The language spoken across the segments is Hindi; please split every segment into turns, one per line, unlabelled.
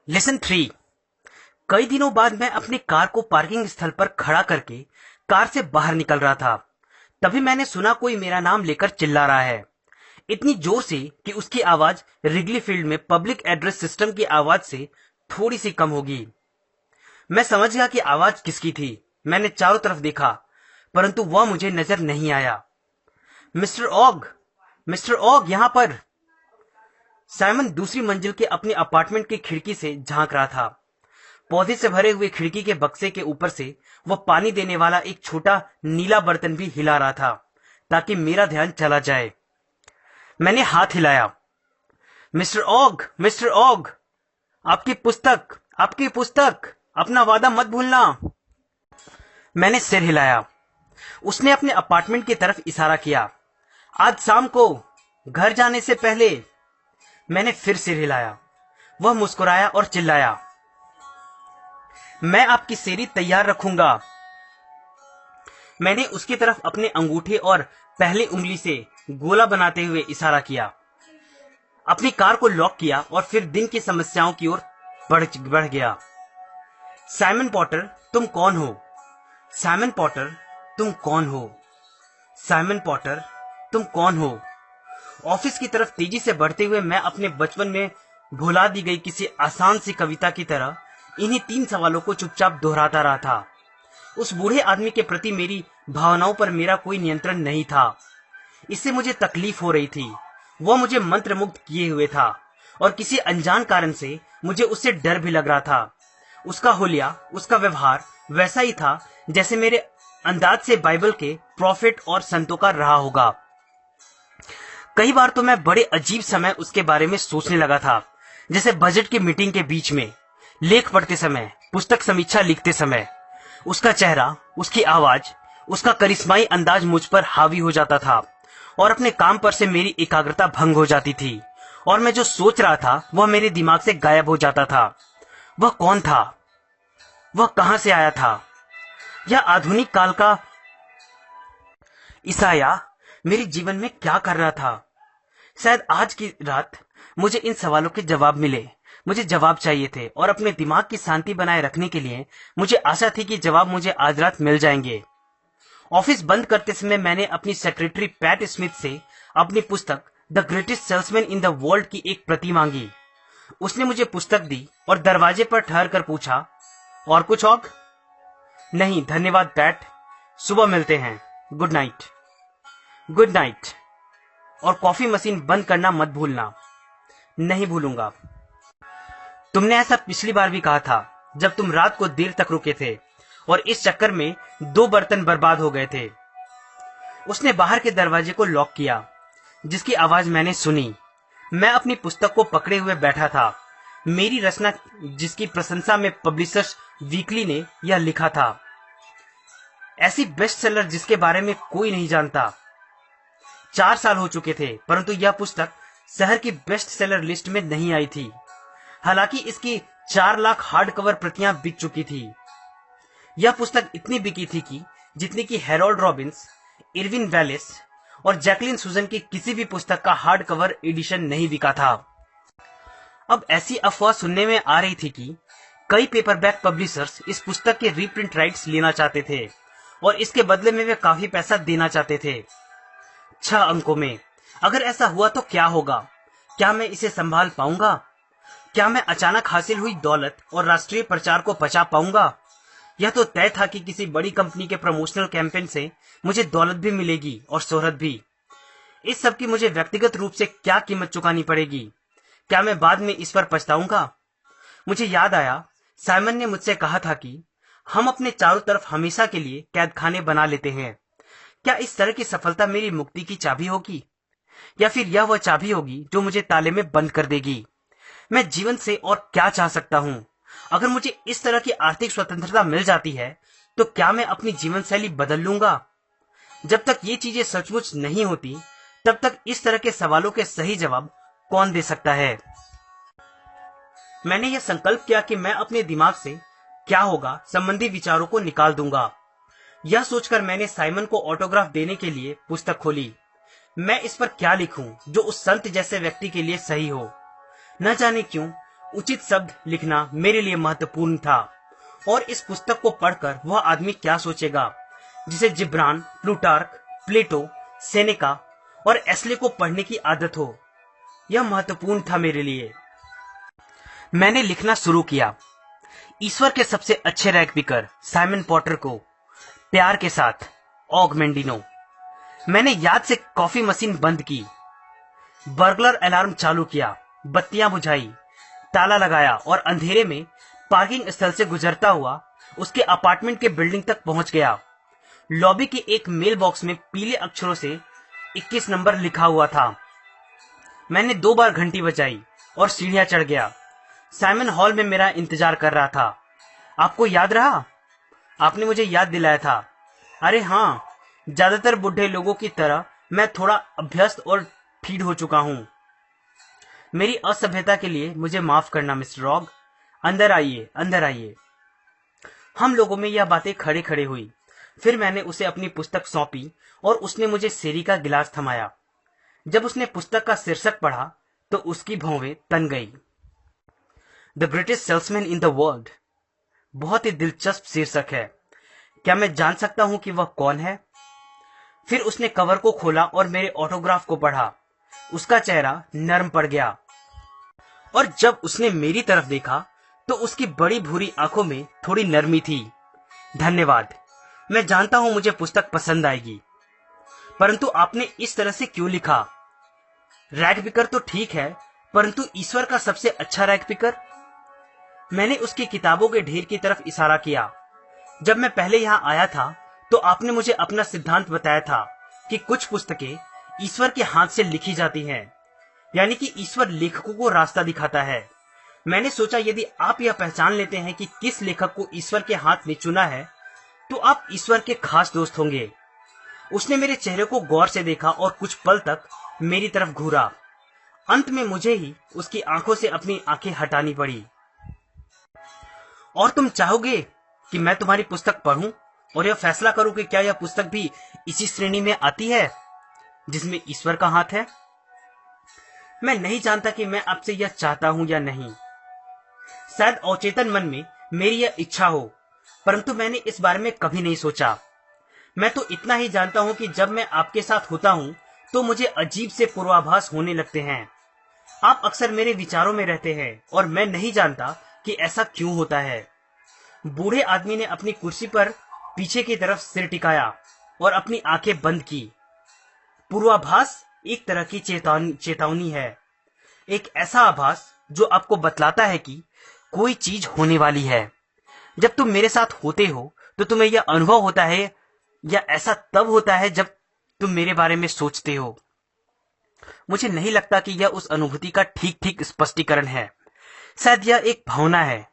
लेसन 3। कई दिनों बाद मैं अपनी कार को पार्किंग स्थल पर खड़ा करके कार से बाहर निकल रहा था। तभी मैंने सुना कोई मेरा नाम लेकर चिल्ला रहा है, इतनी जोर से कि उसकी आवाज रिगली फील्ड में पब्लिक एड्रेस सिस्टम की आवाज से थोड़ी सी कम होगी। मैं समझ गया कि आवाज किसकी थी। मैंने चारों तरफ देखा, परंतु वह मुझे नजर नहीं आया। मिस्टर ऑग, मिस्टर ऑग, यहां पर। साइमन दूसरी मंजिल के अपने अपार्टमेंट की खिड़की से झांक रहा था। पौधे से भरे हुए खिड़की के बक्से के ऊपर से वह पानी देने वाला एक छोटा नीला बर्तन भी हिला रहा था ताकि मेरा ध्यान चला जाए। मैंने हाथ हिलाया। मिस्टर ऑग, मिस्टर ऑग, आपकी पुस्तक, आपकी पुस्तक, अपना वादा मत भूलना। मैंने सिर हिलाया। उसने अपने अपार्टमेंट की तरफ इशारा किया। आज शाम को घर जाने से पहले। मैंने फिर सिर हिलाया। वह मुस्कुराया और चिल्लाया, मैं आपकी सेरी तैयार रखूंगा। मैंने उसकी तरफ अपने अंगूठे और पहली उंगली से गोला बनाते हुए इशारा किया। अपनी कार को लॉक किया और फिर दिन की समस्याओं की ओर बढ़ गया। साइमन पॉटर, तुम कौन हो? साइमन पॉटर, तुम कौन हो? साइमन पॉटर, तुम कौन हो? ऑफिस की तरफ तेजी से बढ़ते हुए मैं अपने बचपन में भुला दी गई किसी आसान सी कविता की तरह इन्हीं 3 सवालों को चुपचाप दोहराता रहा था। उस बूढ़े आदमी के प्रति मेरी भावनाओं पर मेरा कोई नियंत्रण नहीं था। इससे मुझे तकलीफ हो रही थी। वह मुझे मंत्रमुग्ध किए हुए था और किसी अनजान कारण से मुझे उससे डर भी लग रहा था। उसका हुलिया, उसका व्यवहार वैसा ही था जैसे मेरे अंदाज से बाइबल के प्रॉफिट और संतों का रहा होगा। कई बार तो मैं बड़े अजीब समय उसके बारे में सोचने लगा था, जैसे बजट की मीटिंग के बीच में, लेख पढ़ते समय, पुस्तक समीक्षा लिखते समय। उसका चेहरा, उसकी आवाज, उसका करिश्माई अंदाज मुझ पर हावी हो जाता था और अपने काम पर से मेरी एकाग्रता भंग हो जाती थी और मैं जो सोच रहा था वह मेरे दिमाग से गायब हो जाता था। वह कौन था? वह कहां से आया था? यह आधुनिक काल का ईसाया मेरे जीवन में क्या कर रहा था? शायद आज की रात मुझे इन सवालों के जवाब मिले। मुझे जवाब चाहिए थे और अपने दिमाग की शांति बनाए रखने के लिए मुझे आशा थी कि जवाब मुझे आज रात मिल जाएंगे। ऑफिस बंद करते समय मैंने अपनी सेक्रेटरी पैट स्मिथ से अपनी पुस्तक the greatest salesman in the world की एक प्रति मांगी। उसने मुझे पुस्तक दी और दरवाजे पर ठहर कर पूछा, और कुछ और? नहीं धन्यवाद पैट, सुबह मिलते हैं। Good night. Good night. और कॉफी मशीन बंद करना मत भूलना। नहीं भूलूंगा। तुमने ऐसा पिछली बार भी कहा था जब तुम रात को देर तक रुके थे और इस चक्कर में 2 बर्तन बर्बाद हो गए थे। उसने बाहर के दरवाजे को लॉक किया, जिसकी आवाज मैंने सुनी। मैं अपनी पुस्तक को पकड़े हुए बैठा था, मेरी रचना जिसकी प्रशंसा में पब्लिशर्स वीकली ने यह लिखा था, ऐसी बेस्ट सेलर जिसके बारे में कोई नहीं जानता। 4 साल हो चुके थे, परंतु यह पुस्तक शहर की बेस्ट सेलर लिस्ट में नहीं आई थी। हालांकि इसकी 4 लाख हार्ड कवर प्रतियां बिक चुकी थी। यह पुस्तक इतनी बिकी थी कि जितनी कि हैरोल्ड रॉबिन्स, इरविन वैलेस और जैकलिन सुजन की किसी भी पुस्तक का हार्ड कवर एडिशन नहीं बिका था। अब ऐसी अफवाह सुनने में आ रही थी कि कई पेपरबैक पब्लिशर्स इस पुस्तक के रीप्रिंट राइट्स लेना चाहते थे और इसके बदले में वे काफी पैसा देना चाहते थे। 6 अंकों में। अगर ऐसा हुआ तो क्या होगा? क्या मैं इसे संभाल पाऊंगा? क्या मैं अचानक हासिल हुई दौलत और राष्ट्रीय प्रचार को बचा पाऊंगा? यह तो तय था कि किसी बड़ी कंपनी के प्रमोशनल कैंपेन से मुझे दौलत भी मिलेगी और शोहरत भी। इस सब की मुझे व्यक्तिगत रूप से क्या कीमत चुकानी पड़ेगी? क्या मैं बाद में इस पर पछताऊंगा? मुझे याद आया, साइमन ने मुझसे कहा था कि हम अपने चारों तरफ हमेशा के लिए कैदखाने बना लेते हैं। क्या इस तरह की सफलता मेरी मुक्ति की चाबी होगी, या फिर यह वह चाबी होगी जो मुझे ताले में बंद कर देगी? मैं जीवन से और क्या चाह सकता हूँ? अगर मुझे इस तरह की आर्थिक स्वतंत्रता मिल जाती है तो क्या मैं अपनी जीवन शैली बदल लूंगा? जब तक ये चीजें सचमुच नहीं होती तब तक इस तरह के सवालों के सही जवाब कौन दे सकता है? मैंने यह संकल्प किया कि मैं अपने दिमाग से क्या होगा संबंधी विचारों को निकाल दूंगा। यह सोचकर मैंने साइमन को ऑटोग्राफ देने के लिए पुस्तक खोली। मैं इस पर क्या लिखूं जो उस संत जैसे व्यक्ति के लिए सही हो? न जाने क्यों उचित शब्द लिखना मेरे लिए महत्वपूर्ण था, और इस पुस्तक को पढ़कर वह आदमी क्या सोचेगा जिसे जिब्रान, प्लूटार्क, प्लेटो, सेनेका और एस्ले को पढ़ने की आदत हो। यह महत्वपूर्ण था मेरे लिए। मैंने लिखना शुरू किया। ईश्वर के सबसे अच्छे रैग पिकर साइमन पॉटर को प्यार के साथ ऑग मेंडिनो। मैंने याद से कॉफी मशीन बंद की, बर्गलर अलार्म चालू किया, बत्तियां बुझाई, ताला लगाया और अंधेरे में पार्किंग स्थल से गुजरता हुआ उसके अपार्टमेंट के बिल्डिंग तक पहुंच गया। लॉबी के एक मेल बॉक्स में पीले अक्षरों से 21 नंबर लिखा हुआ था। मैंने 2 बार घंटी बजाई और सीढ़ियां चढ़ गया। साइमन हॉल में मेरा इंतजार कर रहा था। आपको याद रहा? आपने मुझे याद दिलाया था। अरे हाँ, ज्यादातर बुढ़े लोगों की तरह मैं थोड़ा अभ्यस्त और फीड हो चुका हूँ। मेरी असभ्यता के लिए मुझे माफ करना मिस्टर रॉग। अंदर आइए, अंदर आइए। हम लोगों में यह बातें खड़े खड़े हुई। फिर मैंने उसे अपनी पुस्तक सौंपी और उसने मुझे सेरी का गिलास थमाया। जब उसने पुस्तक का शीर्षक पढ़ा तो उसकी भौवें तन गई। The greatest salesman in the world. बहुत ही दिलचस्प शीर्षक है। क्या मैं जान सकता हूं कि वह कौन है? फिर उसने कवर को खोला और मेरे ऑटोग्राफ को पढ़ा। उसका चेहरा नरम पड़ गया और जब उसने मेरी तरफ देखा तो उसकी बड़ी भूरी आंखों में थोड़ी नरमी थी। धन्यवाद। मैं जानता हूं मुझे पुस्तक पसंद आएगी, परंतु आपने इस तरह से क्यों लिखा? रैग पिकर तो ठीक है, परंतु ईश्वर का सबसे अच्छा रैग पिकर? मैंने उसकी किताबों के ढेर की तरफ इशारा किया। जब मैं पहले यहाँ आया था तो आपने मुझे अपना सिद्धांत बताया था कि कुछ पुस्तकें ईश्वर के हाथ से लिखी जाती हैं, यानी कि ईश्वर लेखकों को रास्ता दिखाता है। मैंने सोचा यदि आप यह पहचान लेते हैं कि किस लेखक को ईश्वर के हाथ ने चुना है तो आप ईश्वर के खास दोस्त होंगे। उसने मेरे चेहरे को गौर से देखा और कुछ पल तक मेरी तरफ घूरा। अंत में मुझे ही उसकी आंखों से अपनी आंखें हटानी पड़ी। और तुम चाहोगे कि मैं तुम्हारी पुस्तक पढ़ूं और यह फैसला करूं कि क्या यह पुस्तक भी इसी श्रेणी में आती है जिसमें ईश्वर का हाथ है? मैं नहीं जानता कि मैं आपसे यह चाहता हूं या नहीं। शायद अवचेतन मन में मेरी यह इच्छा हो, परंतु मैंने इस बारे में कभी नहीं सोचा। मैं तो इतना ही जानता हूं कि जब मैं आपके साथ होता हूं तो मुझे अजीब से पूर्वाभास होने लगते हैं। आप अक्सर मेरे विचारों में रहते हैं और मैं नहीं जानता कि ऐसा क्यों होता है। बूढ़े आदमी ने अपनी कुर्सी पर पीछे की तरफ सिर टिकाया और अपनी आंखें बंद की। पूर्वाभास एक तरह की चेतावनी है, एक ऐसा आभास जो आपको बतलाता है कि कोई चीज होने वाली है। जब तुम मेरे साथ होते हो तो तुम्हें यह अनुभव होता है, या ऐसा तब होता है जब तुम मेरे बारे में सोचते हो। मुझे नहीं लगता कि यह उस अनुभूति का ठीक ठीक स्पष्टीकरण है। शायद यह एक भावना है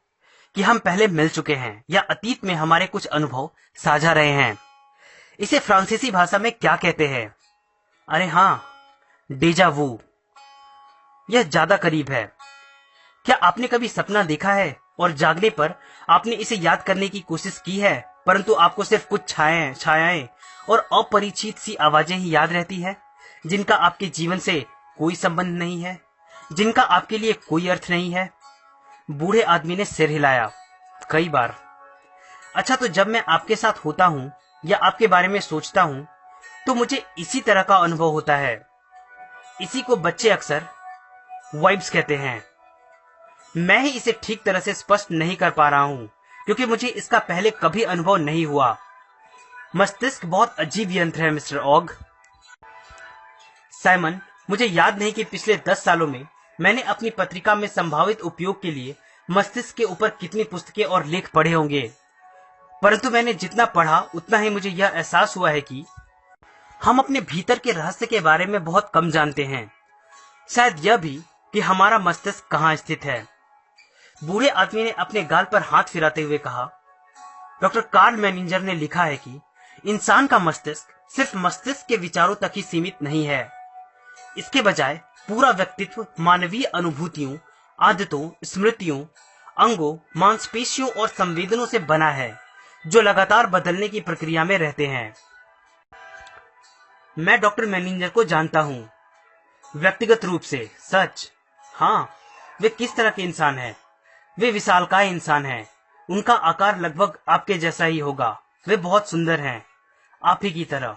कि हम पहले मिल चुके हैं या अतीत में हमारे कुछ अनुभव साझा रहे हैं। इसे फ्रांसीसी भाषा में क्या कहते हैं? अरे हाँ, डेजा वू। यह ज्यादा करीब है। क्या आपने कभी सपना देखा है और जागने पर आपने इसे याद करने की कोशिश की है, परंतु आपको सिर्फ कुछ छायाएं और अपरिचित सी आवाजें ही याद रहती है, जिनका आपके जीवन से कोई संबंध नहीं है, जिनका आपके लिए कोई अर्थ नहीं है? बूढ़े आदमी ने सिर हिलाया। कई बार। अच्छा, तो जब मैं आपके साथ होता हूँ या आपके बारे में सोचता हूँ तो मुझे इसी तरह का अनुभव होता है। इसी को बच्चे अक्सर वाइब्स कहते हैं। मैं ही इसे ठीक तरह से स्पष्ट नहीं कर पा रहा हूँ क्योंकि मुझे इसका पहले कभी अनुभव नहीं हुआ। मस्तिष्क बहुत अजीब यंत्र है मिस्टर ऑग। साइमन, मुझे याद नहीं कि पिछले 10 सालों में मैंने अपनी पत्रिका में संभावित उपयोग के लिए मस्तिष्क के ऊपर कितनी पुस्तकें और लेख पढ़े होंगे, परंतु मैंने जितना पढ़ा उतना ही मुझे यह एहसास हुआ है कि हम अपने भीतर के रहस्य के बारे में बहुत कम जानते हैं। शायद यह भी कि हमारा मस्तिष्क कहाँ स्थित है। बूढ़े आदमी ने अपने गाल पर हाथ फिराते हुए कहा, डॉक्टर कार्ल मैनिंजर ने लिखा है कि इंसान का मस्तिष्क सिर्फ मस्तिष्क के विचारों तक ही सीमित नहीं है। इसके बजाय पूरा व्यक्तित्व मानवीय अनुभूतियों, आदतों, स्मृतियों, अंगों, मांसपेशियों और संवेदनों से बना है जो लगातार बदलने की प्रक्रिया में रहते हैं। मैं डॉक्टर मैनिंजर को जानता हूं, व्यक्तिगत रूप से। सच? हाँ, वे किस तरह के इंसान हैं। वे विशालकाय इंसान हैं। उनका आकार लगभग आपके जैसा ही होगा। वे बहुत सुंदर हैं, आप ही की तरह।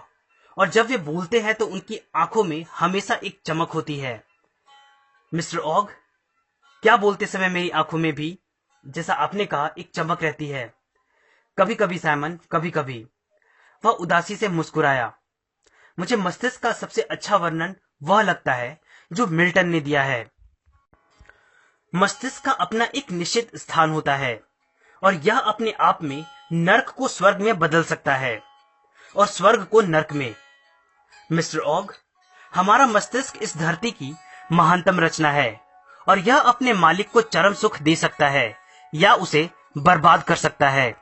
और जब वे बोलते हैं तो उनकी आंखों में हमेशा एक चमक होती है। मिस्टर ऑग, क्या बोलते समय मेरी आंखों में भी, जैसा आपने कहा, एक चमक रहती है। कभी कभी साइमन, कभी कभी। वह उदासी से मुस्कुराया। मुझे मस्तिष्क का सबसे अच्छा वर्णन वह लगता है जो मिल्टन ने दिया है। मस्तिष्क का अपना एक निश्चित स्थान होता है और यह अपने आप में नर्क को स्वर्ग में बदल सकता है और स्वर्ग को नर्क में। मिस्टर ऑग, हमारा मस्तिष्क इस धरती की महानतम रचना है और यह अपने मालिक को चरम सुख दे सकता है या उसे बर्बाद कर सकता है।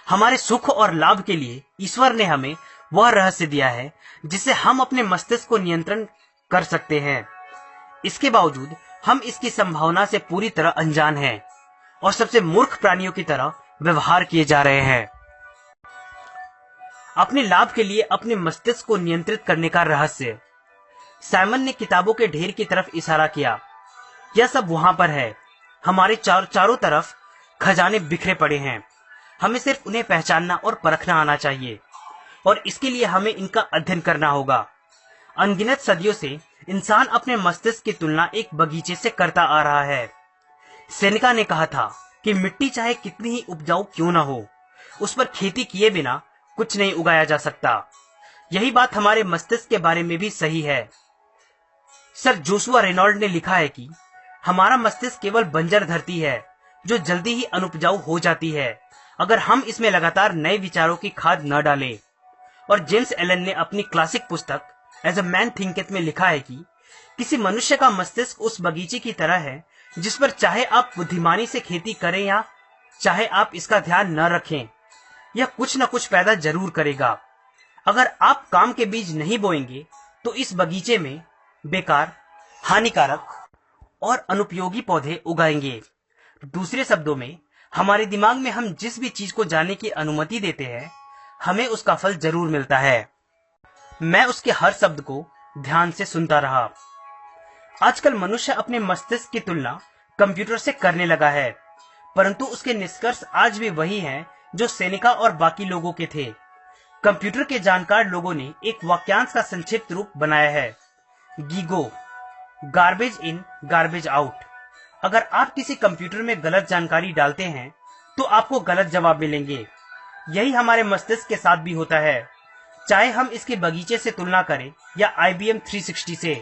हमारे सुख और लाभ के लिए ईश्वर ने हमें वह रहस्य दिया है जिससे हम अपने मस्तिष्क को नियंत्रण कर सकते हैं। इसके बावजूद हम इसकी संभावना से पूरी तरह अनजान हैं और सबसे मूर्ख प्राणियों की तरह व्यवहार किए जा रहे हैं। अपने लाभ के लिए अपने मस्तिष्क को नियंत्रित करने का रहस्य। साइमन ने किताबों के ढेर की तरफ इशारा किया। यह सब वहां पर है। हमारे चारों तरफ खजाने बिखरे पड़े हैं। हमें सिर्फ उन्हें पहचानना और परखना आना चाहिए और इसके लिए हमें इनका अध्ययन करना होगा। अनगिनत सदियों से इंसान अपने मस्तिष्क की तुलना एक बगीचे से करता आ रहा है। सेनेका ने कहा था कि मिट्टी चाहे कितनी ही उपजाऊ क्यों न हो, उस पर खेती किए बिना कुछ नहीं उगाया जा सकता। यही बात हमारे मस्तिष्क के बारे में भी सही है। सर जोशुआ रेनॉल्ड ने लिखा है कि हमारा मस्तिष्क केवल बंजर धरती है जो जल्दी ही अनुपजाऊ हो जाती है अगर हम इसमें लगातार नए विचारों की खाद न डालें। और जेम्स एलन ने अपनी क्लासिक पुस्तक एज अ मैन थिंकेथ में लिखा है कि किसी मनुष्य का मस्तिष्क उस बगीचे की तरह है जिस पर चाहे आप बुद्धिमानी से खेती करें या चाहे आप इसका ध्यान न रखें, यह कुछ न कुछ पैदा जरूर करेगा। अगर आप काम के बीज नहीं बोएंगे तो इस बगीचे में बेकार, हानिकारक और अनुपयोगी पौधे उगाएंगे। दूसरे शब्दों में, हमारे दिमाग में हम जिस भी चीज को जानने की अनुमति देते हैं, हमें उसका फल जरूर मिलता है। मैं उसके हर शब्द को ध्यान से सुनता रहा। आजकल मनुष्य अपने मस्तिष्क की तुलना कंप्यूटर से करने लगा है, परंतु उसके निष्कर्ष आज भी वही हैं जो सेनेका और बाकी लोगों के थे। कंप्यूटर के जानकार लोगों ने एक वाक्यांश का संक्षिप्त रूप बनाया है, GIGO, garbage in garbage out. अगर आप किसी कंप्यूटर में गलत जानकारी डालते हैं तो आपको गलत जवाब मिलेंगे। यही हमारे मस्तिष्क के साथ भी होता है। चाहे हम इसके बगीचे से तुलना करें या IBM 360 से,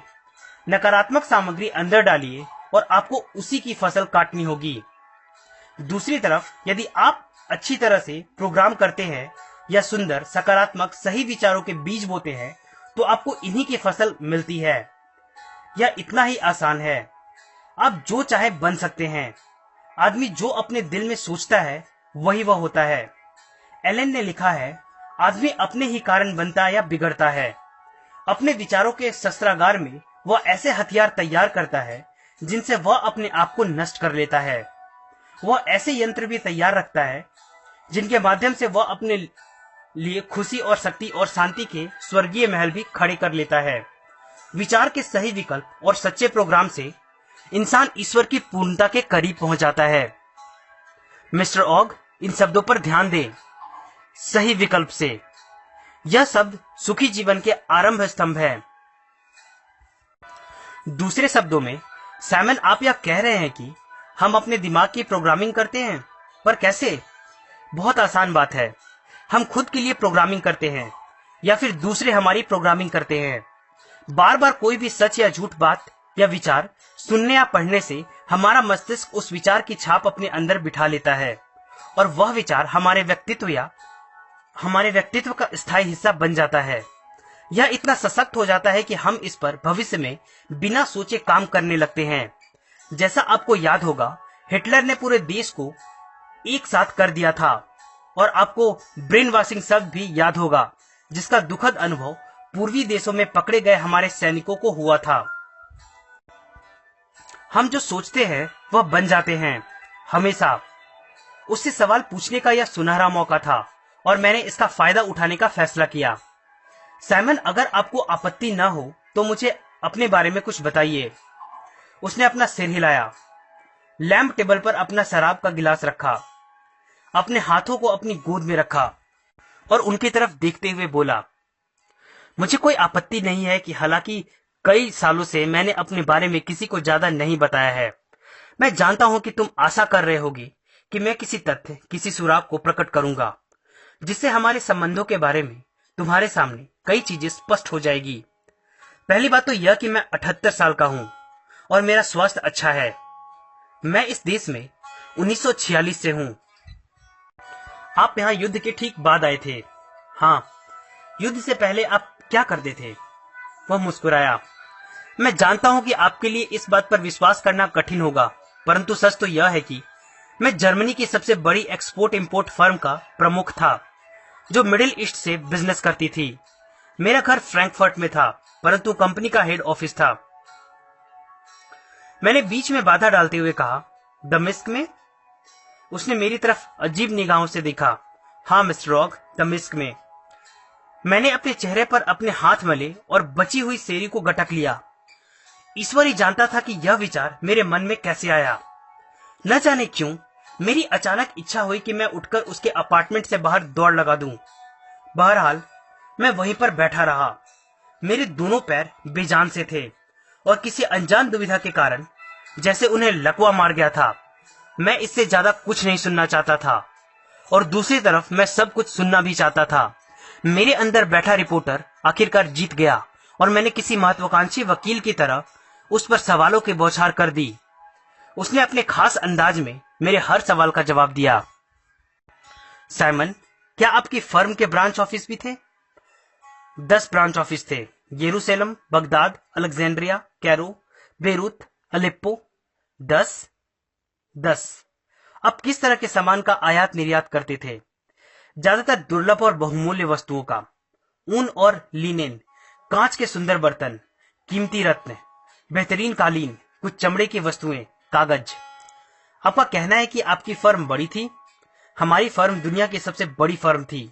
नकारात्मक सामग्री अंदर डालिए और आपको उसी की फसल काटनी होगी। दूसरी तरफ यदि आप अच्छी तरह से प्रोग्राम करते हैं या सुंदर, सकारात्मक, सही विचारों के बीज बोते हैं तो आपको इन्हीं की फसल मिलती है। यह इतना ही आसान है। आप जो चाहे बन सकते हैं। आदमी जो अपने दिल में सोचता है वही वह होता है। एलन ने लिखा है, आदमी अपने ही कारण बनता या बिगड़ता है। अपने विचारों के शस्त्रागार में वह ऐसे हथियार तैयार करता है जिनसे वह अपने आप को नष्ट कर लेता है। वह ऐसे यंत्र भी तैयार रखता है जिनके माध्यम से वह अपने लिए खुशी और शक्ति और शांति के स्वर्गीय महल भी खड़े कर लेता है। विचार के सही विकल्प और सच्चे प्रोग्राम से इंसान ईश्वर की पूर्णता के करीब पहुंच जाता है। मिस्टर ऑग, इन शब्दों पर ध्यान दें, सही विकल्प से। यह शब्द सुखी जीवन के आरंभ स्तंभ है। दूसरे शब्दों में, साइमन, आप यह कह रहे हैं कि हम अपने दिमाग की प्रोग्रामिंग करते हैं, पर कैसे? बहुत आसान बात है। हम खुद के लिए प्रोग्रामिंग करते हैं या फिर दूसरे हमारी प्रोग्रामिंग करते हैं। बार बार कोई भी सच या झूठ बात या विचार सुनने या पढ़ने से हमारा मस्तिष्क उस विचार की छाप अपने अंदर बिठा लेता है और वह विचार हमारे व्यक्तित्व का स्थायी हिस्सा बन जाता है। यह इतना सशक्त हो जाता है कि हम इस पर भविष्य में बिना सोचे काम करने लगते हैं। जैसा आपको याद होगा, हिटलर ने पूरे देश को एक साथ कर दिया था और आपको ब्रेन वॉशिंग शब्द भी याद होगा, जिसका दुखद अनुभव पूर्वी देशों में पकड़े गए हमारे सैनिकों को हुआ था। हम जो सोचते हैं वह बन जाते हैं, हमेशा। उससे सवाल पूछने का यह सुनहरा मौका था और मैंने इसका फायदा उठाने का फैसला किया। साइमन, अगर आपको आपत्ति न हो तो मुझे अपने बारे में कुछ बताइए। उसने अपना सिर हिलाया। लैंप टेबल पर अपना शराब का गिलास रखा, अपने हाथों को अपनी गोद में रखा और उनकी तरफ देखते हुए बोला, मुझे कोई आपत्ति नहीं है कि हालांकि कई सालों से मैंने अपने बारे में किसी को ज्यादा नहीं बताया है। मैं जानता हूं कि तुम आशा कर रहे होगी कि मैं किसी तथ्य, किसी सुराग को प्रकट करूंगा जिससे हमारे संबंधों के बारे में तुम्हारे सामने कई चीजें स्पष्ट हो जाएगी। पहली बात तो यह कि मैं 78 साल का हूं और मेरा स्वास्थ्य अच्छा है। मैं इस देश में 1946 से हूं। आप यहाँ युद्ध के ठीक बाद आए थे। हाँ, युद्ध से पहले आप क्या करते थे? वह मुस्कुराया। मैं जानता हूं कि आपके लिए इस बात पर विश्वास करना कठिन होगा, परंतु सच तो यह है कि मैं जर्मनी की सबसे बड़ी एक्सपोर्ट इंपोर्ट फर्म का प्रमुख था जो मिडिल ईस्ट से बिजनेस करती थी। मेरा घर फ्रैंकफर्ट में था, परंतु कंपनी का हेड ऑफिस था। मैंने बीच में बाधा डालते हुए कहा, दमिश्क में? उसने मेरी तरफ अजीब निगाहों से देखा। हाँ मिस्टर रॉग, दमिश्क में। मैंने अपने चेहरे पर अपने हाथ मले और बची हुई सेरी को गटक लिया। ईश्वर ही जानता था कि यह विचार मेरे मन में कैसे आया। न जाने क्यों मेरी अचानक इच्छा हुई कि मैं उठकर उसके अपार्टमेंट से बाहर दौड़ लगा दूं। बहरहाल मैं वहीं पर बैठा रहा। मेरे दोनों पैर बेजान से थे और किसी अनजान दुविधा के कारण जैसे उन्हें लकवा मार गया था। मैं इससे ज्यादा कुछ नहीं सुनना चाहता था और दूसरी तरफ मैं सब कुछ सुनना भी चाहता था। मेरे अंदर बैठा रिपोर्टर आखिरकार जीत गया और मैंने किसी महत्वाकांक्षी वकील की तरह उस पर सवालों की बौछार कर दी। उसने अपने खास अंदाज में मेरे हर सवाल का जवाब दिया। साइमन, क्या आपकी फर्म के ब्रांच ऑफिस भी थे? 10 ब्रांच ऑफिस थे। Jerusalem, Baghdad, Alexandria, Cairo, Beirut, Aleppo. 10। अब किस तरह के सामान का आयात निर्यात करते थे? ज्यादातर दुर्लभ और बहुमूल्य वस्तुओं का। ऊन और लिनेन, कांच के सुंदर बर्तन, कीमती रत्न, बेहतरीन कालीन, कुछ चमड़े की वस्तुएं, कागज। आपका कहना है कि आपकी फर्म बड़ी थी? हमारी फर्म दुनिया की सबसे बड़ी फर्म थी।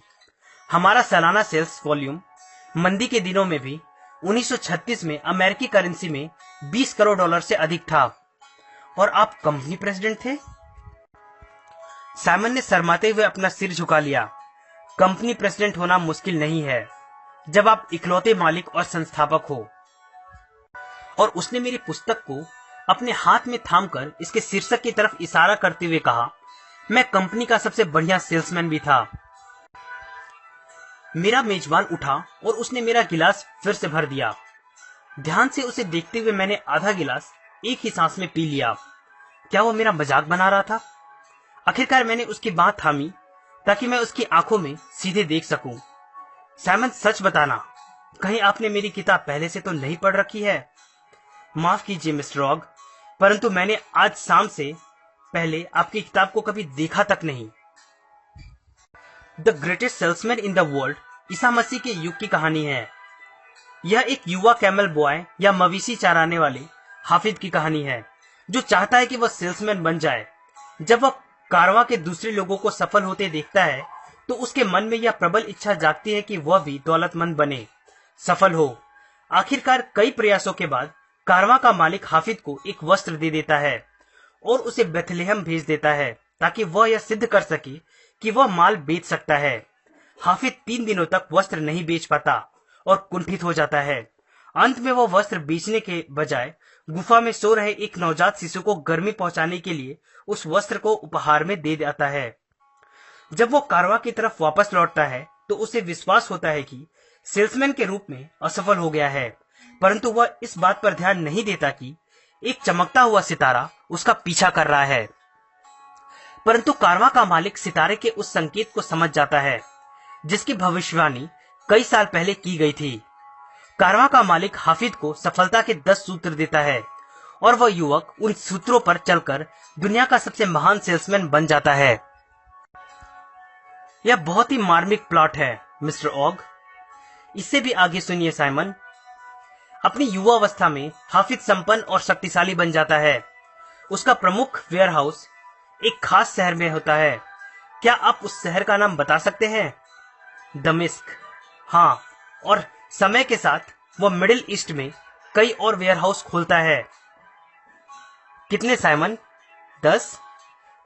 हमारा सालाना सेल्स वॉल्यूम मंदी के दिनों में भी 1936 में अमेरिकी करेंसी में $20 करोड़ से अधिक था। और आप कंपनी प्रेसिडेंट थे? साइमन ने शर्माते हुए अपना सिर झुका लिया। कंपनी प्रेसिडेंट होना मुश्किल नहीं है जब आप इकलौते मालिक और संस्थापक हो। और उसने मेरी पुस्तक को अपने हाथ में थामकर इसके शीर्षक की तरफ इशारा करते हुए कहा, मैं कंपनी का सबसे बढ़िया सेल्समैन भी था। मेरा मेजबान उठा और उसने मेरा गिलास फिर से भर दिया। ध्यान से उसे देखते हुए मैंने आधा गिलास एक ही सांस में पी लिया। क्या वो मेरा मजाक बना रहा था? आखिरकार मैंने उसकी बात थामी ताकि मैं उसकी आंखों में सीधे देख सकूं। साइमन, सच बताना, कहीं आपने मेरी किताब पहले से तो नहीं पढ़ रखी है? माफ कीजिए मिस्टर रॉग, परंतु मैंने आज शाम से पहले आपकी किताब को कभी देखा तक नहीं। The greatest salesman in the world ईसा मसीह के युग की कहानी है। यह एक युवा कैमल बॉय या मवेशी चराने वाले हाफिज की कहानी है जो चाहता है कि वह सेल्समैन बन जाए। जब वह कारवां के दूसरे लोगों को सफल होते देखता है तो उसके मन में यह प्रबल इच्छा जागती है कि वह भी दौलतमंद बने, सफल हो। आखिरकार कई प्रयासों के बाद कारवां का मालिक हाफिज को एक वस्त्र दे देता है और उसे बेथलेहम भेज देता है ताकि वह यह सिद्ध कर सके कि वह माल बेच सकता है। हाफिज 3 दिनों तक वस्त्र नहीं बेच पाता और कुंठित हो जाता है। अंत में वह वस्त्र बेचने के बजाय गुफा में सो रहे एक नवजात शिशु को गर्मी पहुंचाने के लिए उस वस्त्र को उपहार में दे देता है। जब वो कारवां की तरफ वापस लौटता है तो उसे विश्वास होता है कि सेल्समैन के रूप में असफल हो गया है, परंतु वह इस बात पर ध्यान नहीं देता कि एक चमकता हुआ सितारा उसका पीछा कर रहा है। परंतु कारवां का मालिक सितारे के उस संकेत को समझ जाता है जिसकी भविष्यवाणी कई साल पहले की गई थी। कारवां का मालिक हाफिज को सफलता के 10 सूत्र देता है और वह युवक उन सूत्रों पर चलकर दुनिया का सबसे महान सेल्समैन बन जाता है। यह बहुत ही मार्मिक प्लॉट है मिस्टर ऑग। इससे भी आगे सुनिए साइमन। अपनी युवावस्था में हाफिज संपन्न और शक्तिशाली बन जाता है। उसका प्रमुख वेयरहाउस एक खास शहर में होता है। क्या आप उस शहर का नाम बता सकते हैं? दमिश्क। हाँ, और समय के साथ वह मिडिल ईस्ट में कई और वेयरहाउस खोलता है। कितने साइमन? 10,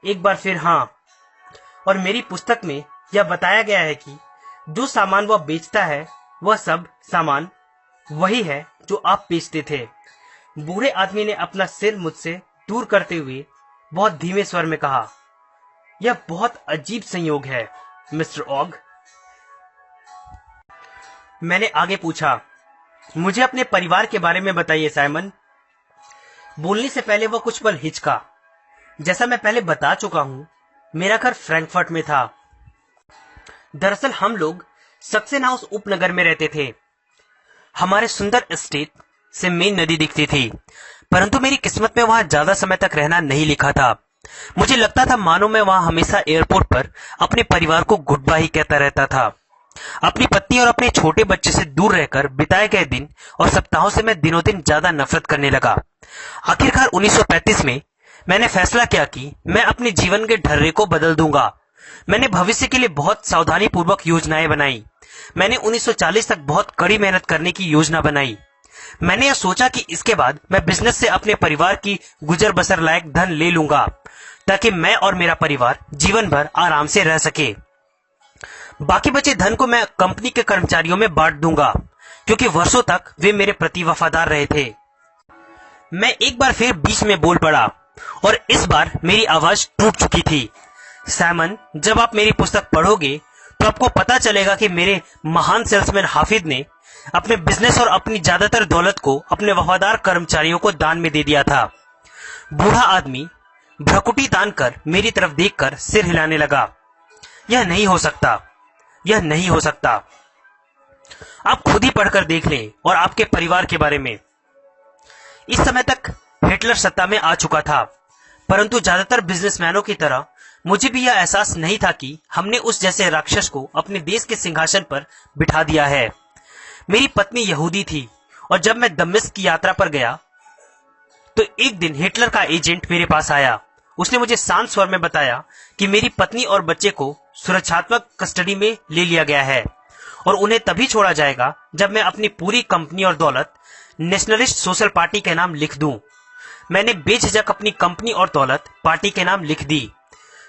एक बार फिर हाँ। और मेरी पुस्तक में यह बताया गया है कि जो सामान वह बेचता है वह सब सामान वही है जो आप बेचते थे। बूढ़े आदमी ने अपना सिर मुझसे दूर करते हुए बहुत धीमे स्वर में कहा, यह बहुत अजीब संयोग है मिस्टर ऑग। मैंने आगे पूछा, मुझे अपने परिवार के बारे में बताइए साइमन। बोलने से पहले वह कुछ पल हिचका। जैसा मैं पहले बता चुका हूं, मेरा घर फ्रैंकफर्ट में था। दरअसल हम लोग सक्सेन हाउस उपनगर में रहते थे। हमारे सुंदर एस्टेट से मेन नदी दिखती थी, परंतु मेरी किस्मत में वहां ज्यादा समय तक रहना नहीं लिखा था। मुझे लगता था मानो मैं वहां हमेशा एयरपोर्ट पर अपने परिवार को गुड बाय ही कहता रहता था। अपनी पत्नी और अपने छोटे बच्चे से दूर रहकर बिताए गए दिन और सप्ताहों से मैं दिनों दिन ज्यादा नफरत करने लगा। आखिरकार 1935 में मैंने फैसला किया कि मैं अपने जीवन के ढर्रे को बदल दूंगा। मैंने भविष्य के लिए बहुत सावधानी पूर्वक योजनाएं बनाई। मैंने 1940 तक बहुत कड़ी मेहनत करने की योजना बनाई। मैंने यह सोचा कि इसके बाद मैं बिजनेस से अपने परिवार की गुजर बसर लायक धन ले लूंगा, ताकि मैं और मेरा परिवार जीवन भर आराम से रह सके। बाकी बचे धन को मैं कंपनी के कर्मचारियों में बांट दूंगा, क्योंकि वर्षों तक वे मेरे प्रति वफादार रहे थे। मैं एक बार फिर बीच में बोल पड़ा और इस बार मेरी आवाज टूट चुकी थी। साइमन, जब आप मेरी पुस्तक पढ़ोगे तो आपको पता चलेगा कि मेरे महान सेल्समैन हाफिज ने अपने बिजनेस और अपनी ज्यादातर दौलत को अपने वफादार कर्मचारियों को दान में दे दिया था। बूढ़ा आदमी भ्रकुटी तान कर मेरी तरफ देखकर सिर हिलाने लगा। यह नहीं हो सकता, यह नहीं हो सकता। आप खुद ही पढ़कर देख लें और आपके परिवार के बारे में। इस समय तक हिटलर सत्ता में आ चुका था, परंतु ज्यादातर बिजनेसमैनों की तरह मुझे भी यह एहसास नहीं था कि हमने उस जैसे राक्षस को अपने देश के सिंहासन पर बिठा दिया है। मेरी पत्नी यहूदी थी और जब मैं दमिश्क की यात्रा पर गया तो एक दिन हिटलर का एजेंट मेरे पास आया। उसने मुझे शांत स्वर में बताया कि मेरी पत्नी और बच्चे को सुरक्षात्मक कस्टडी में ले लिया गया है और उन्हें तभी छोड़ा जाएगा जब मैं अपनी पूरी कंपनी और दौलत नेशनलिस्ट सोशल पार्टी के नाम लिख दूं। मैंने बेझिझक अपनी कंपनी और दौलत पार्टी के नाम लिख दी।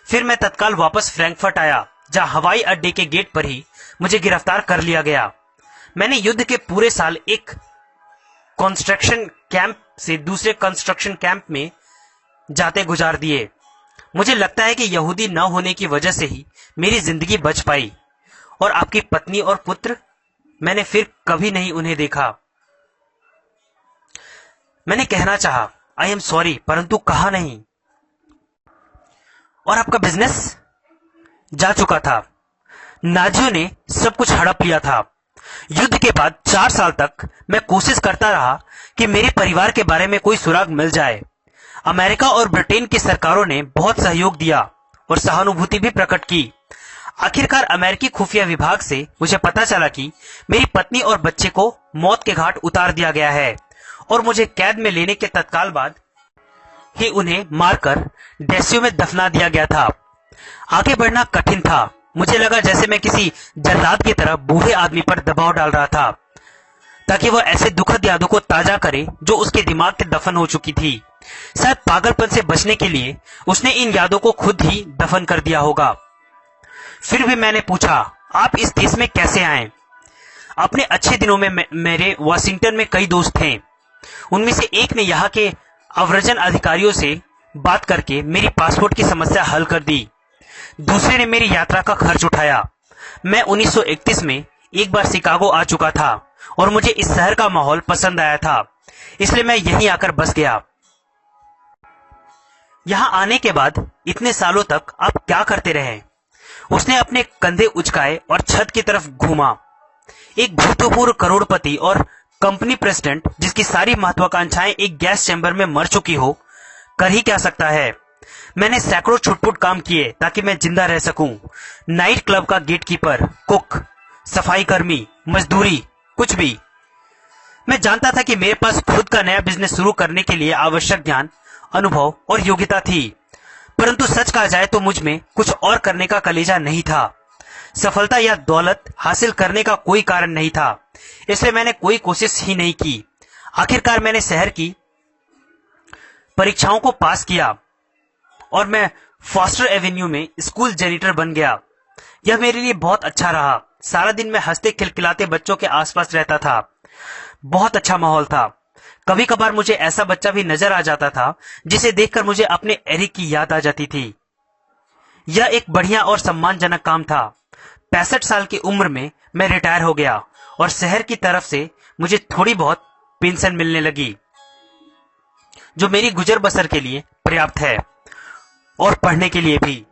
फिर मैं तत्काल वापस फ्रैंकफर्ट आया, जहां हवाई अड्डे के गेट पर ही मुझे गिरफ्तार कर लिया गया। मैंने युद्ध के पूरे साल एक कंस्ट्रक्शन कैंप से दूसरे कंस्ट्रक्शन कैंप में जाते गुजार दिए। मुझे लगता है कि यहूदी न होने की वजह से ही मेरी जिंदगी बच पाई। और आपकी पत्नी और पुत्र, मैंने फिर कभी नहीं उन्हें देखा। मैंने कहना चाहा, आई एम सॉरी, परंतु कहा नहीं। और आपका बिजनेस जा चुका था। नाजियों ने सब कुछ हड़प लिया था। युद्ध के बाद 4 साल तक मैं कोशिश करता रहा कि मेरे परिवार के बारे में कोई सुराग मिल जाए। अमेरिका और ब्रिटेन की सरकारों ने बहुत सहयोग दिया और सहानुभूति भी प्रकट की। आखिरकार अमेरिकी खुफिया विभाग से मुझे पता चला कि मेरी पत्नी और बच्चे को मौत के घाट उतार दिया गया है और मुझे कैद में लेने के तत्काल बाद ही उन्हें मारकर डेस्यू में दफना दिया गया था। आगे बढ़ना कठिन था। मुझे लगा जैसे मैं किसी जल्लाद की तरह बूढ़े आदमी पर दबाव डाल रहा था, ताकि वह ऐसे दुखद यादों को ताजा करे जो उसके दिमाग के दफन हो चुकी थी। शायद पागलपन से बचने के लिए उसने इन यादों को खुद ही दफन कर दिया होगा। फिर भी मैंने पूछा, आप इस देश में कैसे आए? अपने अच्छे दिनों में मेरे वाशिंगटन में कई दोस्त थे। उनमें से एक ने यहाँ के अव्रजन अधिकारियों से बात करके मेरी पासपोर्ट की समस्या हल कर दी। दूसरे ने मेरी यात्रा का खर्च उठाया। मैं 1931 में एक बार शिकागो आ चुका था और मुझे इस शहर का माहौल पसंद आया था, इसलिए मैं यहीं आकर बस गया। यहां आने के बाद इतने सालों तक आप क्या करते रहे? उसने अपने कंधे उचकाए और छत की तरफ घूमा। एक भूतपूर्व करोड़पति और कंपनी प्रेसिडेंट जिसकी सारी महत्वाकांक्षाएं एक गैस चैम्बर में मर चुकी हो, कर ही क्या सकता है? मैंने सैकड़ों छुटपुट काम किए ताकि मैं जिंदा रह सकूं। नाइट क्लब का गेटकीपर, कुक, सफाई कर्मी, मजदूरी, कुछ भी। मैं जानता था कि मेरे पास खुद का नया बिजनेस शुरू करने के लिए आवश्यक ज्ञान, अनुभव और योग्यता थी, परंतु सच कहा जाए तो मुझ में कुछ और करने का कलेजा नहीं था। सफलता या दौलत हासिल करने का कोई कारण नहीं था, इसलिए मैंने कोई कोशिश ही नहीं की। आखिरकार मैंने शहर की परीक्षाओं को पास किया और मैं फॉस्टर एवेन्यू में स्कूल जेनिटर बन गया। यह मेरे लिए बहुत अच्छा रहा। सारा दिन मैं हंसते खिलखिलाते बच्चों के आसपास रहता था। बहुत अच्छा माहौल था। कभी कभार मुझे ऐसा बच्चा भी नजर आ जाता था जिसे देखकर मुझे अपने एरिक की याद आ जाती थी। यह एक बढ़िया और सम्मानजनक काम था। 65 साल की उम्र में मैं रिटायर हो गया और शहर की तरफ से मुझे थोड़ी बहुत पेंशन मिलने लगी, जो मेरी गुजर बसर के लिए पर्याप्त है और पढ़ने के लिए भी।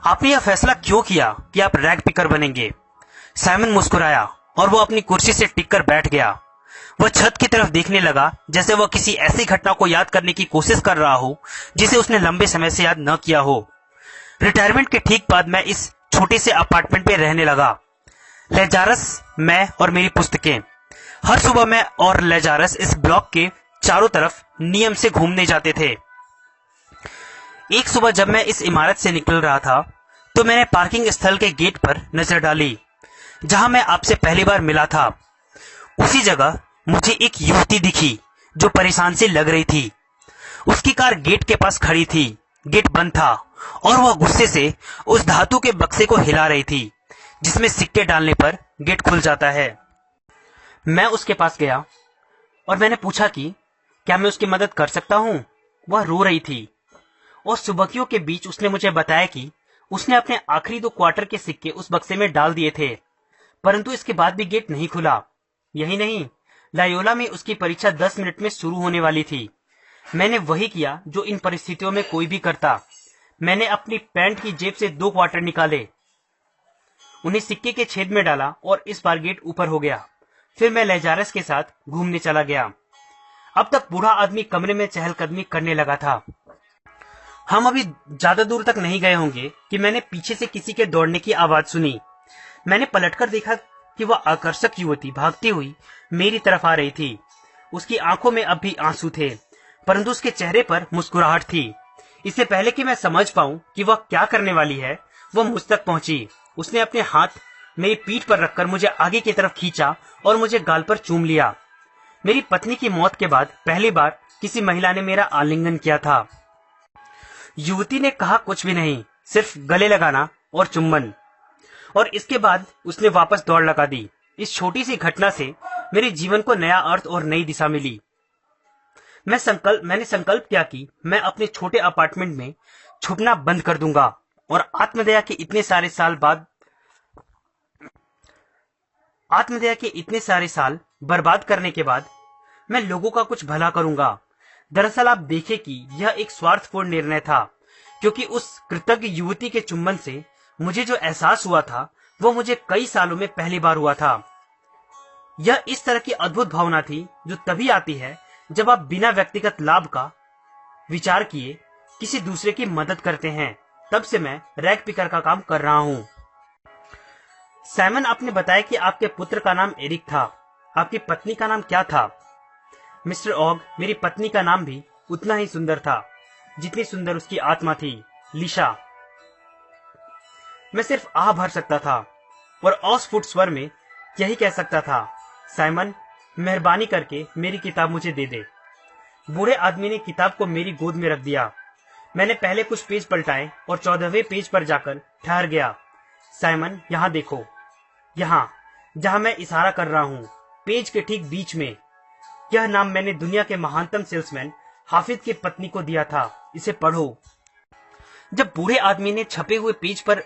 आपने यह फैसला क्यों किया कि आप रैग पिकर बनेंगे? साइमन मुस्कुराया और वो अपनी कुर्सी से टिककर बैठ गया। वह छत की तरफ देखने लगा जैसे वह किसी ऐसी घटना को याद करने की कोशिश कर रहा हो जिसे उसने लंबे समय से याद न किया हो। रिटायरमेंट के ठीक बाद मैं इस छोटे से अपार्टमेंट में रहने लगा। लेजारस, मैं और मेरी पुस्तकें। हर सुबह मैं और लेजारस इस ब्लॉक के चारों तरफ नियम से घूमने जाते थे। एक सुबह जब मैं इस इमारत से निकल रहा था तो मैंने पार्किंग स्थल के गेट पर नजर डाली जहां मैं आपसे पहली बार मिला था। उसी जगह मुझे एक युवती दिखी जो परेशान सी लग रही थी। उसकी कार गेट के पास खड़ी थी। गेट बंद था और वह गुस्से से उस धातु के बक्से को हिला रही थी जिसमें सिक्के डालने पर गेट खुल जाता है। मैं उसके पास गया और मैंने पूछा कि क्या मैं उसकी मदद कर सकता हूं। वह रो रही थी और सुबकियों के बीच उसने मुझे बताया कि उसने अपने आखिरी 2 क्वार्टर के सिक्के उस बक्से में डाल दिए थे, परंतु इसके बाद भी गेट नहीं खुला। यही नहीं, लायोला में उसकी परीक्षा 10 मिनट में शुरू होने वाली थी। मैंने वही किया जो इन परिस्थितियों में कोई भी करता। मैंने अपनी पैंट की जेब से 2 क्वार्टर निकाले, उन्हें सिक्के के छेद में डाला और इस बार गेट ऊपर हो गया। फिर मैं लेजारस के साथ घूमने चला गया। अब तक बूढ़ा आदमी कमरे में चहलकदमी करने लगा था। हम अभी ज्यादा दूर तक नहीं गए होंगे कि मैंने पीछे से किसी के दौड़ने की आवाज सुनी। मैंने पलटकर देखा कि वह आकर्षक युवती भागती हुई मेरी तरफ आ रही थी। उसकी आंखों में अब भी आंसू थे, परंतु उसके चेहरे पर मुस्कुराहट थी। इससे पहले कि मैं समझ पाऊं कि वह क्या करने वाली है, वह मुझ तक पहुंची। उसने अपने हाथ मेरी पीठ पर रखकर मुझे आगे की तरफ खींचा और मुझे गाल पर चूम लिया। मेरी पत्नी की मौत के बाद पहली बार किसी महिला ने मेरा आलिंगन किया था। युवती ने कहा कुछ भी नहीं, सिर्फ गले लगाना और चुम्बन, और इसके बाद उसने वापस दौड़ लगा दी। इस छोटी सी घटना से मेरे जीवन को नया अर्थ और नई दिशा मिली। मैंने संकल्प किया कि मैं अपने छोटे अपार्टमेंट में छुपना बंद कर दूंगा और आत्मदया के इतने सारे साल बर्बाद करने के बाद मैं लोगों का कुछ भला करूंगा। दरअसल आप देखें कि यह एक स्वार्थपूर्ण निर्णय था, क्योंकि उस कृतज्ञ युवती के चुंबन से मुझे जो एहसास हुआ था वो मुझे कई सालों में पहली बार हुआ था। यह इस तरह की अद्भुत भावना थी जो तभी आती है जब आप बिना व्यक्तिगत लाभ का विचार किए किसी दूसरे की मदद करते हैं। तब से मैं रैग पिकर का काम कर रहा हूँ। साइमन, आपने बताया कि आपके पुत्र का नाम एरिक था। आपकी पत्नी का नाम क्या था? मिस्टर ऑग, मेरी पत्नी का नाम भी उतना ही सुंदर था जितनी सुंदर उसकी आत्मा थी, लिशा। मैं सिर्फ आह भर सकता था और ऑक्सफोर्ड स्वर में यही कह सकता था, साइमन, मेहरबानी करके मेरी किताब मुझे दे दे। बूढ़े आदमी ने किताब को मेरी गोद में रख दिया। मैंने पहले कुछ पेज पलटाए और 14वें पेज पर जाकर ठहर गया। साइमन, यहाँ देखो, यहाँ जहां मैं इशारा कर रहा हूँ, पेज के ठीक बीच में। यह नाम मैंने दुनिया के महानतम सेल्समैन हाफिज की पत्नी को दिया था। इसे पढ़ो। जब बूढ़े आदमी ने छपे हुए पेज पर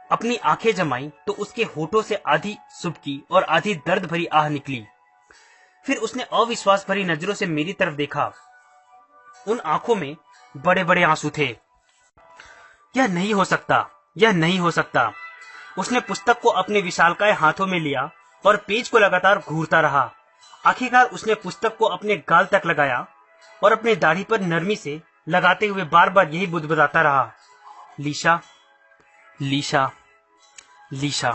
अपनी आंखें जमाई तो उसके होठों से आधी सुबकी और आधी दर्द भरी आह निकली। फिर उसने अविश्वास भरी नजरों से मेरी तरफ देखा। उन आंखों में बड़े बड़े आंसू थे। यह नहीं हो सकता, यह नहीं हो सकता। उसने पुस्तक को अपने विशालकाय हाथों में लिया और पेज को लगातार घूरता रहा। आखिरकार उसने पुस्तक को अपने गाल तक लगाया और अपनी दाढ़ी पर नरमी से लगाते हुए बार बार यही बुदबुदाता रहा, लीशा, लीशा, लीशा।